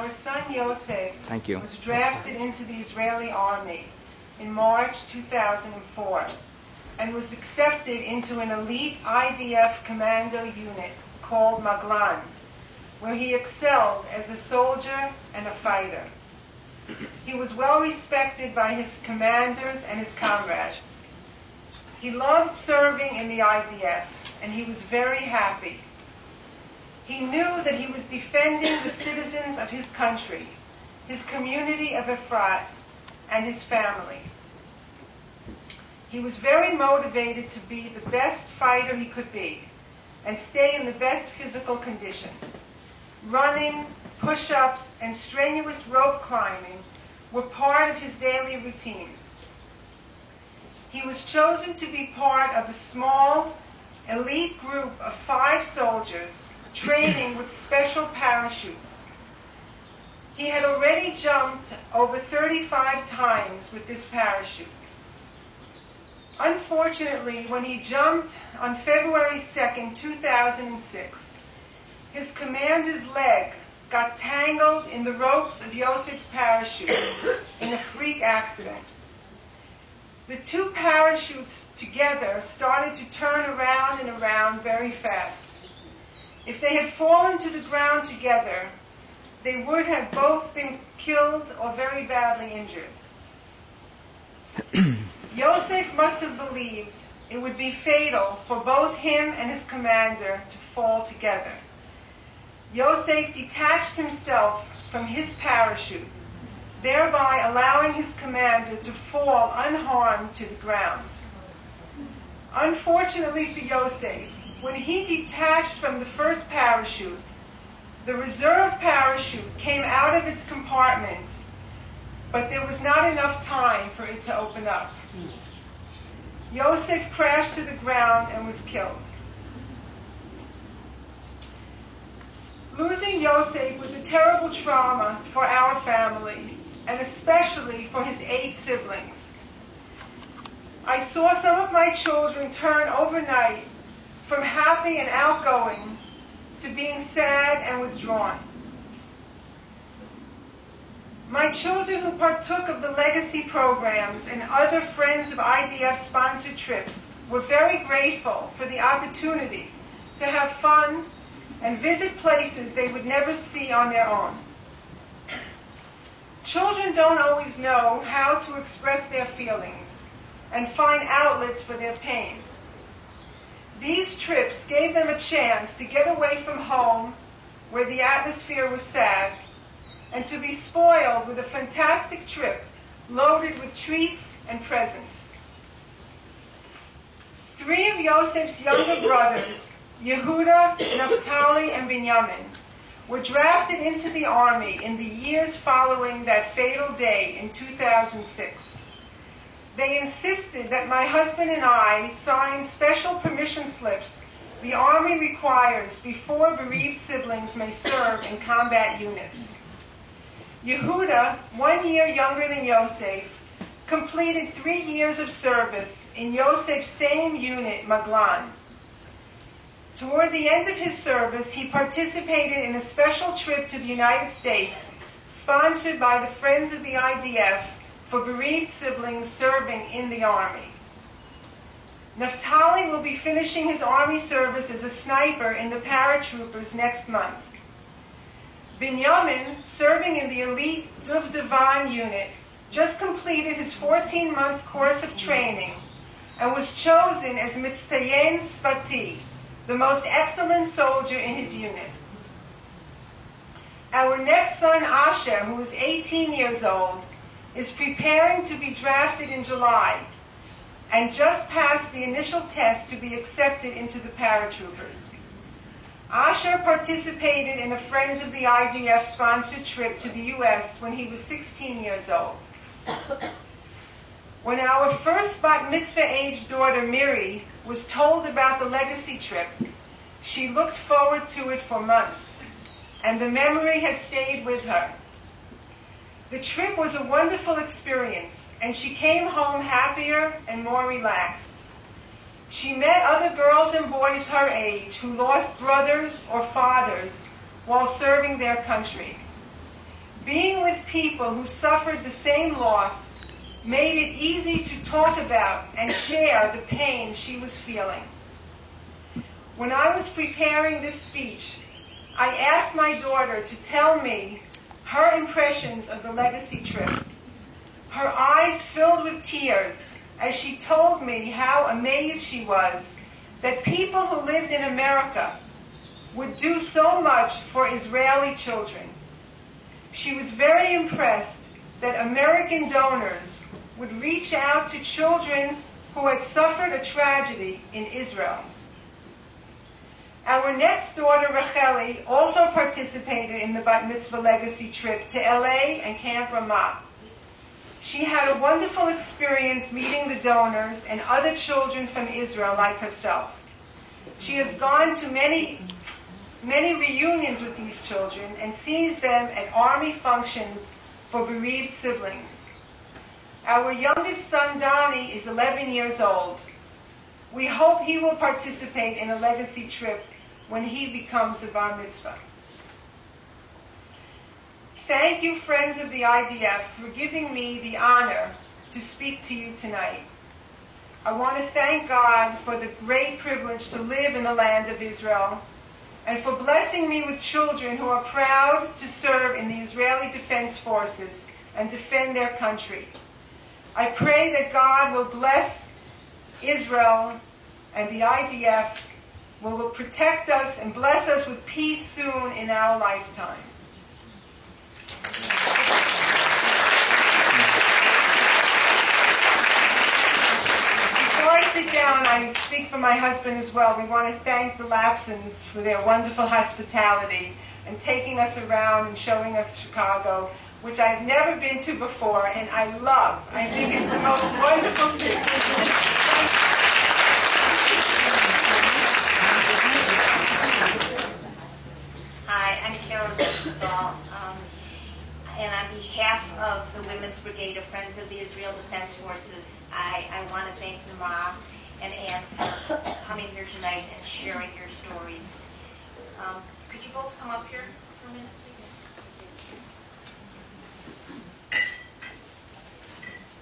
our son Yosef Thank you. was drafted into the Israeli army in March 2004 and was accepted into an elite I.D.F commando unit called Maglan, where he excelled as a soldier and a fighter. He was well respected by his commanders and his comrades. He loved serving in the I.D.F, and he was very happy. He knew that he was defending the citizens of his country, his community of Efrat, and his family. He was very motivated to be the best fighter he could be and stay in the best physical condition. Running, push-ups, and strenuous rope climbing were part of his daily routine. He was chosen to be part of a small, elite group of 5 soldiers training with special parachutes. He had already jumped over 35 times with this parachute. Unfortunately, when he jumped on February 2nd, 2006, his commander's leg got tangled in the ropes of Yosef's parachute in a freak accident. The 2 parachutes together started to turn around and around very fast. If they had fallen to the ground together, they would have both been killed or very badly injured. Yosef must have believed it would be fatal for both him and his commander to fall together. Yosef detached himself from his parachute, thereby allowing his commander to fall unharmed to the ground. Unfortunately for Yosef, when he detached from the first parachute, the reserve parachute came out of its compartment, but there was not enough time for it to open up. Yosef crashed to the ground and was killed. Losing Yosef was a terrible trauma for our family, and especially for his 8 siblings. I saw some of my children turn overnight from happy and outgoing to being sad and withdrawn. My children who partook of the legacy programs and other Friends of I.D.F-sponsored trips were very grateful for the opportunity to have fun and visit places they would never see on their own. Children don't always know how to express their feelings and find outlets for their pain. These trips gave them a chance to get away from home, where the atmosphere was sad, and to be spoiled with a fantastic trip loaded with treats and presents. 3 of Yosef's younger brothers, Yehuda, Naphtali, and Binyamin, were drafted into the army in the years following that fatal day in 2006. They insisted that my husband and I sign special permission slips the Army requires before bereaved siblings may serve in combat units. Yehuda, 1 year younger than Yosef, completed 3 years of service in Yosef's same unit, Maglan. Toward the end of his service, he participated in a special trip to the United States, sponsored by the Friends of the I.D.F, for bereaved siblings serving in the Army. Naphtali will be finishing his Army service as a sniper in the paratroopers next month. Binyamin, serving in the elite Duvdevan unit, just completed his 14-month course of training and was chosen as Mitztayen Spati, the most excellent soldier in his unit. Our next son, Asher, who is 18 years old, is preparing to be drafted in July and just passed the initial test to be accepted into the paratroopers. Asher participated in a Friends of the I.D.F sponsored trip to the U.S. when he was 16 years old. When our first bat mitzvah-aged daughter, Miri, was told about the legacy trip, she looked forward to it for months, and the memory has stayed with her. The trip was a wonderful experience, and she came home happier and more relaxed. She met other girls and boys her age who lost brothers or fathers while serving their country. with people who suffered the same loss made it easy to talk about and share the pain she was feeling. When I was preparing this speech, I asked my daughter to tell me her impressions of the legacy trip. Her eyes filled with tears as she told me how amazed she was that people who lived in America would do so much for Israeli children. She was very impressed that American donors would reach out to children who had suffered a tragedy in Israel. Our next daughter, Racheli, also participated in the Bat Mitzvah legacy trip to LA and Camp Ramah. She had a wonderful experience meeting the donors and other children from Israel like herself. She has gone to many reunions with these children and sees them at Army functions for bereaved siblings. Our youngest son, Donnie, is 11 years old. We hope he will participate in a legacy trip when he becomes a bar mitzvah. Thank you, friends of the IDF, for giving me the honor to speak to you tonight. I want to thank God for the great privilege to live in the land of Israel and for blessing me with children who are proud to serve in the Israeli Defense Forces and defend their country. I pray that God will bless Israel and the IDF, will protect us and bless us with peace soon in our lifetime. Before I sit down, I speak for my husband as well. We want to thank the Lapsons for their wonderful hospitality and taking us around and showing us Chicago, which I've never been to before, and I love. I think it's the most wonderful city. Hi, I'm Carol Rosenthal, and on behalf of the Women's Brigade of Friends of the Israel Defense Forces, I want to thank Nama and Ann for coming here tonight and sharing your stories. Could you both come up here for a minute, please?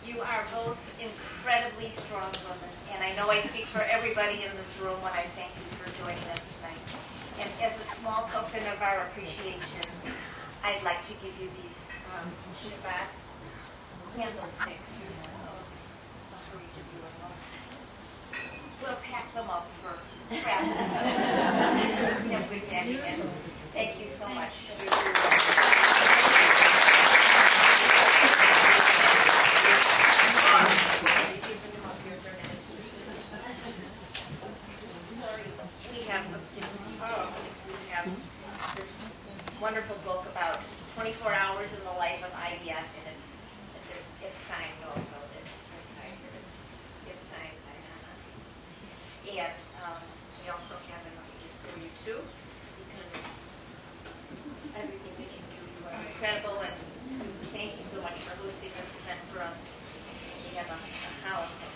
You are both incredibly strong women, and I know I speak for everybody in this room when I thank you for joining us tonight. And as a small token of our appreciation, I'd like to give you these Shabbat candlesticks for each of you. We'll pack them up for travel. And good day again. Thank you so much. We have this wonderful book about 24 hours in the life of I.D.F, and it's signed also. It's signed here. It's signed by Nana. And we also have another just for you too, because everything that you do, you are incredible, and thank you so much for hosting this event for us. We have a Howell cover.